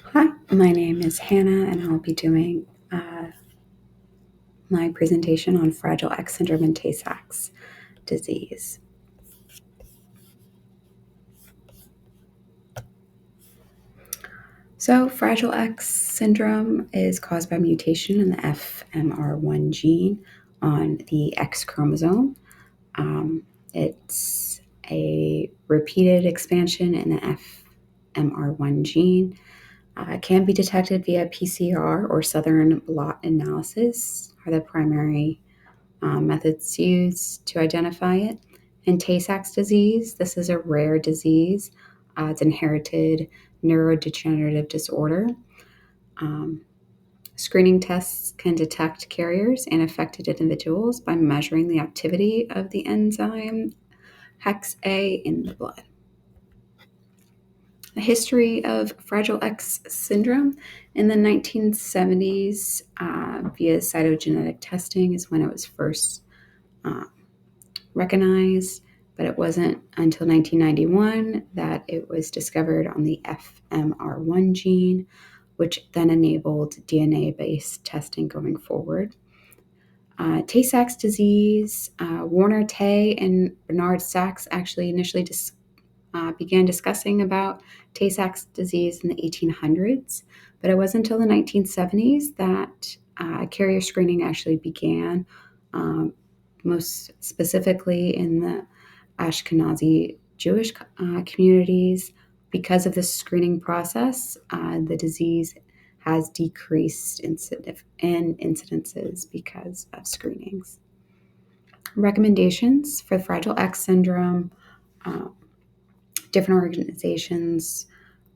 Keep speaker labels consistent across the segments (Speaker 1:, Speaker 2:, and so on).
Speaker 1: Hi, my name is Hannah, and I'll be doing my presentation on Fragile X syndrome and Tay-Sachs disease. So, Fragile X syndrome is caused by mutation in the FMR1 gene on the X chromosome. It's a repeated expansion in the FMR1 gene. It can be detected via PCR or Southern blot analysis, are the primary methods used to identify it. In Tay-Sachs disease, this is a rare disease. It's inherited neurodegenerative disorder. Um, Screening tests can detect carriers and affected individuals by measuring the activity of the enzyme Hex A in the blood. A history of Fragile X syndrome in the 1970s via cytogenetic testing is when it was first uh, recognized, but it wasn't until 1991 that it was discovered on the FMR1 gene, which then enabled DNA based testing going forward. Tay-Sachs disease, Warner Tay and Bernard Sachs actually initially began discussing about Tay-Sachs disease in the 1800s, but it wasn't until the 1970s that carrier screening actually began, most specifically in the Ashkenazi Jewish communities. Because of this screening process, the disease has decreased in incidences because of screenings. Recommendations for Fragile X syndrome. Uh, Different organizations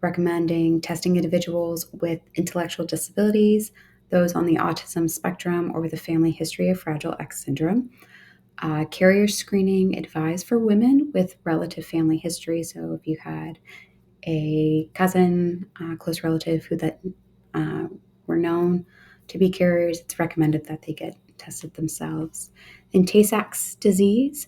Speaker 1: recommending testing individuals with intellectual disabilities, those on the autism spectrum, or with a family history of Fragile X syndrome. Carrier screening advised for women with relative family history. So if you had a cousin, close relative who that uh, were known to be carriers, it's recommended that they get tested themselves. In Tay-Sachs disease,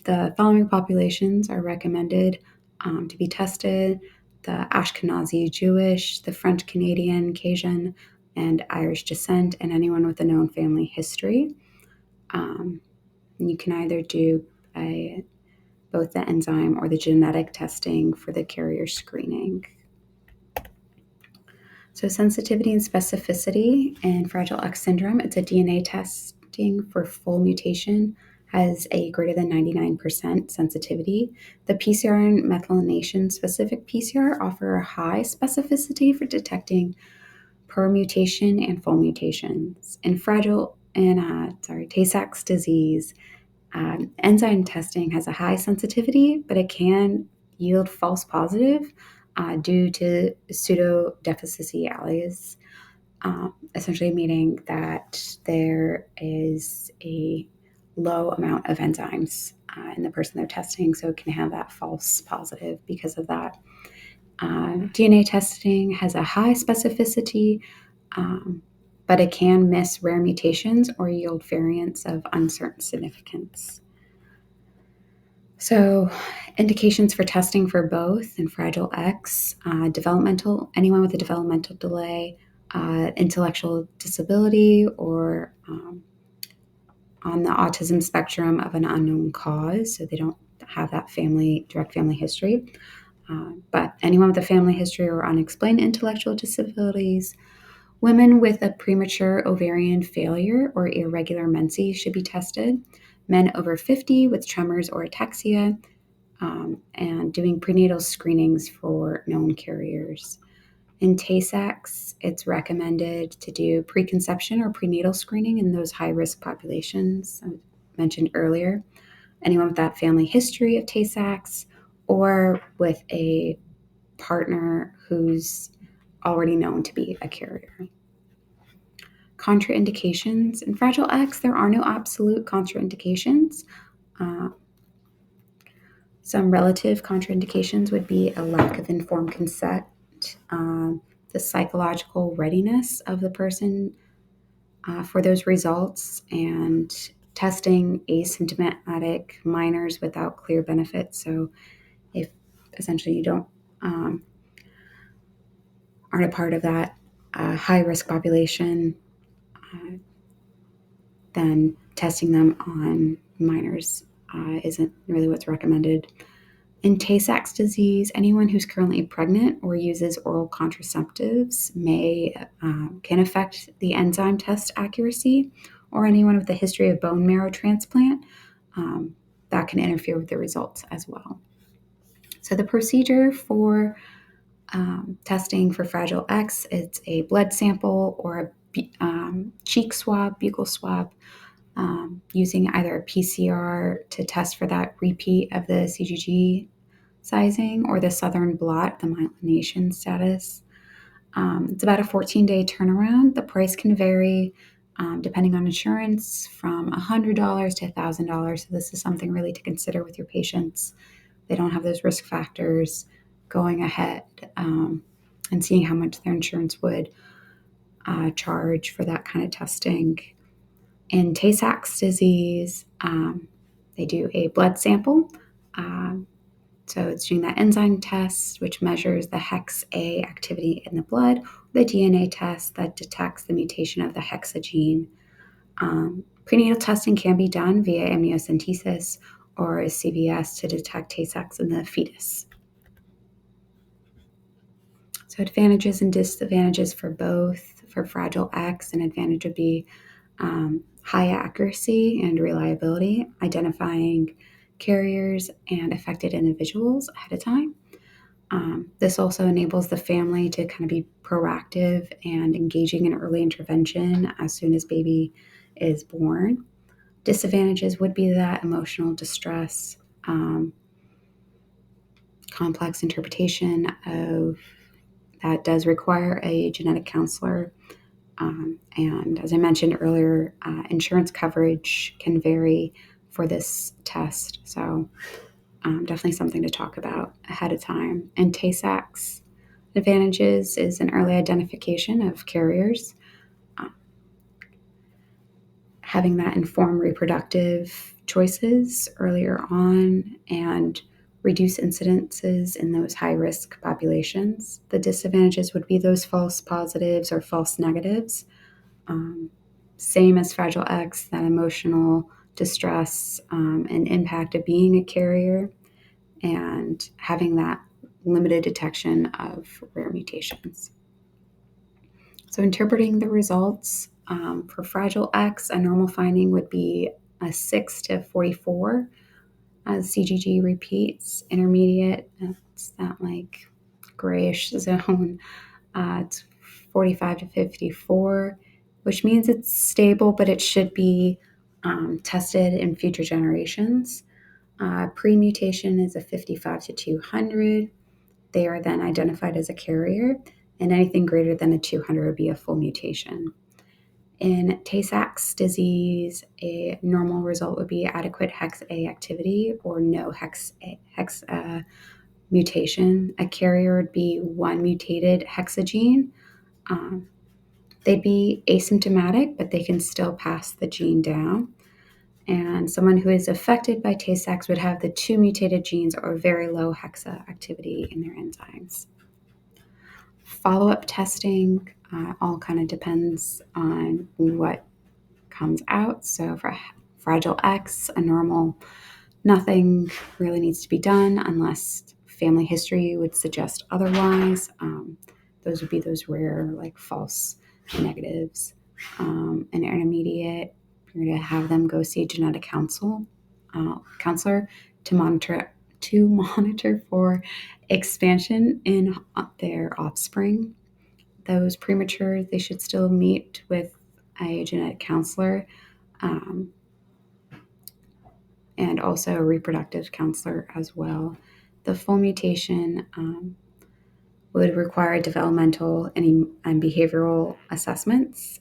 Speaker 1: the following populations are recommended to be tested: the Ashkenazi Jewish, the French Canadian, Cajun, and Irish descent, and anyone with a known family history. You can either do both the enzyme or the genetic testing for the carrier screening. So, sensitivity and specificity in Fragile X syndrome, it's a DNA testing for full mutation has a greater than 99% sensitivity. The PCR and methylation specific PCR offer a high specificity for detecting per-mutation and full mutations. In Tay-Sachs disease, enzyme testing has a high sensitivity, but it can yield false positive due to pseudodeficity alleles, essentially meaning that there is a low amount of enzymes in the person they're testing, so it can have that false positive because of that. DNA testing has a high specificity, but it can miss rare mutations or yield variants of uncertain significance. So, indications for testing for both in Fragile X, anyone with a developmental delay, intellectual disability, or on the autism spectrum of an unknown cause, so they don't have that direct family history. But anyone with a family history or unexplained intellectual disabilities, women with a premature ovarian failure or irregular menses should be tested. Men over 50 with tremors or ataxia, and doing prenatal screenings for known carriers. In Tay-Sachs, it's recommended to do preconception or prenatal screening in those high-risk populations I mentioned earlier. Anyone with that family history of Tay-Sachs or with a partner who's already known to be a carrier. Contraindications. In Fragile X, there are no absolute contraindications. Uh, Some relative contraindications would be a lack of informed consent, the psychological readiness of the person for those results, and testing asymptomatic minors without clear benefits. So, if essentially you don't aren't a part of that high risk population, then testing them on minors isn't really what's recommended. In Tay-Sachs disease, anyone who's currently pregnant or uses oral contraceptives can affect the enzyme test accuracy, or anyone with a history of bone marrow transplant that can interfere with the results as well. So the procedure for testing for Fragile X, it's a blood sample or a cheek swab, buccal swab, using either a PCR to test for that repeat of the CGG sizing or the southern blot, the myelination status. It's about a 14-day turnaround. The price can vary depending on insurance from $100 to $1,000. So this is something really to consider with your patients. They don't have those risk factors going ahead and seeing how much their insurance would charge for that kind of testing. In Tay-Sachs disease, they do a blood sample. So it's doing that enzyme test, which measures the hex A activity in the blood, the DNA test that detects the mutation of the hexa gene. Prenatal testing can be done via amniocentesis or a CVS to detect Tay-Sachs in the fetus. So advantages and disadvantages for both. For Fragile X, an advantage would be high accuracy and reliability, identifying carriers and affected individuals ahead of time. This also enables the family to kind of be proactive and engaging in early intervention as soon as baby is born. Disadvantages would be that emotional distress, complex interpretation of that does require a genetic counselor. And as I mentioned earlier, insurance coverage can vary for this test. So definitely something to talk about ahead of time. And Tay-Sachs advantages is an early identification of carriers, having that inform reproductive choices earlier on, and reduce incidences in those high-risk populations. The disadvantages would be those false positives or false negatives. Same as Fragile X, that emotional distress and impact of being a carrier and having that limited detection of rare mutations. So interpreting the results for Fragile X, a normal finding would be a 6 to 44 as CGG repeats. Intermediate, it's that like grayish zone. It's 45 to 54, which means it's stable, but it should be tested in future generations. Pre-mutation is a 55 to 200. They are then identified as a carrier, and anything greater than a 200 would be a full mutation. In Tay-Sachs disease, a normal result would be adequate hex A activity or no hex mutation. A carrier would be one mutated hexagene. They'd be asymptomatic, but they can still pass the gene down. And someone who is affected by Tay-Sachs would have the two mutated genes or very low hexa activity in their enzymes. Follow-up testing all kind of depends on what comes out. So for Fragile X, a normal, nothing really needs to be done unless family history would suggest otherwise. Those would be those rare, like false negatives. An intermediate, you're going to have them go see a genetic counselor to monitor for expansion in their offspring. Those premature, they should still meet with a genetic counselor and also a reproductive counselor as well. The full mutation would require developmental and behavioral assessments,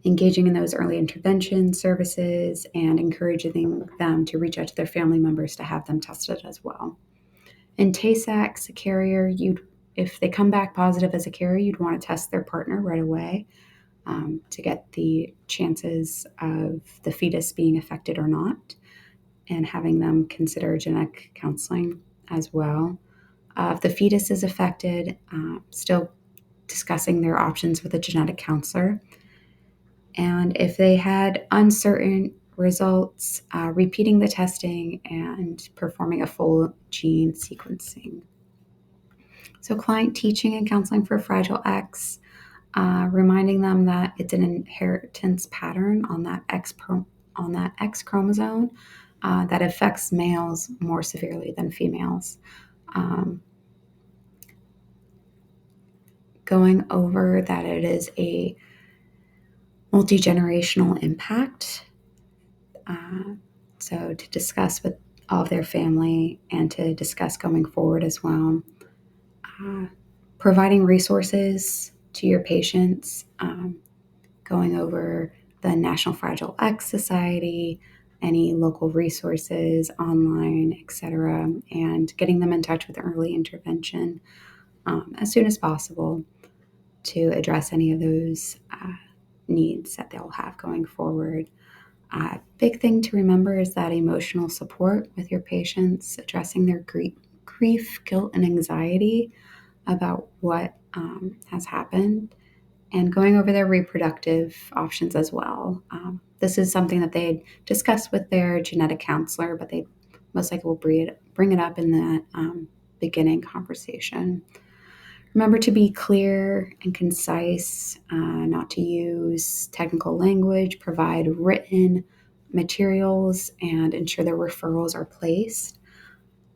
Speaker 1: engaging in those early intervention services, and encouraging them to reach out to their family members to have them tested as well. In Tay-Sachs, a carrier, if they come back positive as a carrier, you'd want to test their partner right away to get the chances of the fetus being affected or not, and having them consider genetic counseling as well. If the fetus is affected, still discussing their options with a genetic counselor. And if they had uncertain results, repeating the testing and performing a full gene sequencing. So, client teaching and counseling for Fragile X, reminding them that it's an inheritance pattern on that X chromosome that affects males more severely than females. Um, Going over that it is a multi-generational impact. So to discuss with all of their family and to discuss going forward as well. Uh, Providing resources to your patients, going over the National Fragile X Society, any local resources online, etc., and getting them in touch with early intervention as soon as possible to address any of those needs that they'll have going forward. Big thing to remember is that emotional support with your patients, addressing their grief, guilt, and anxiety about what has happened, and going over their reproductive options as well. This is something that they had discussed with their genetic counselor, but they most likely will bring it up in that beginning conversation. Remember to be clear and concise, not to use technical language, provide written materials, and ensure their referrals are placed.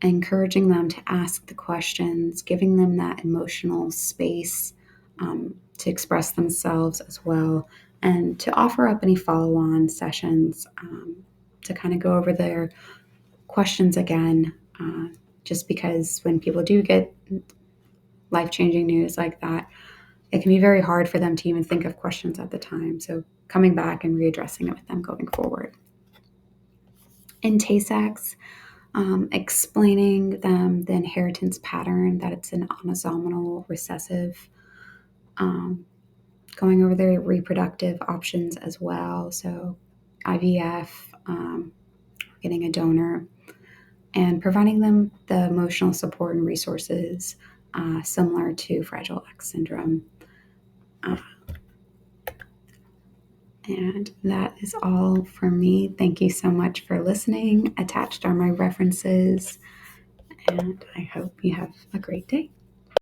Speaker 1: Encouraging them to ask the questions, giving them that emotional space to express themselves as well, and to offer up any follow on sessions to kind of go over their questions again. Just because when people do get life changing news like that, it can be very hard for them to even think of questions at the time. So coming back and readdressing it with them going forward. In Tay-Sachs, explaining them the inheritance pattern, that it's an autosomal recessive, going over their reproductive options as well. So IVF, getting a donor, and providing them the emotional support and resources similar to Fragile X syndrome. And that is all for me. Thank you so much for listening. Attached are my references, and I hope you have a great day.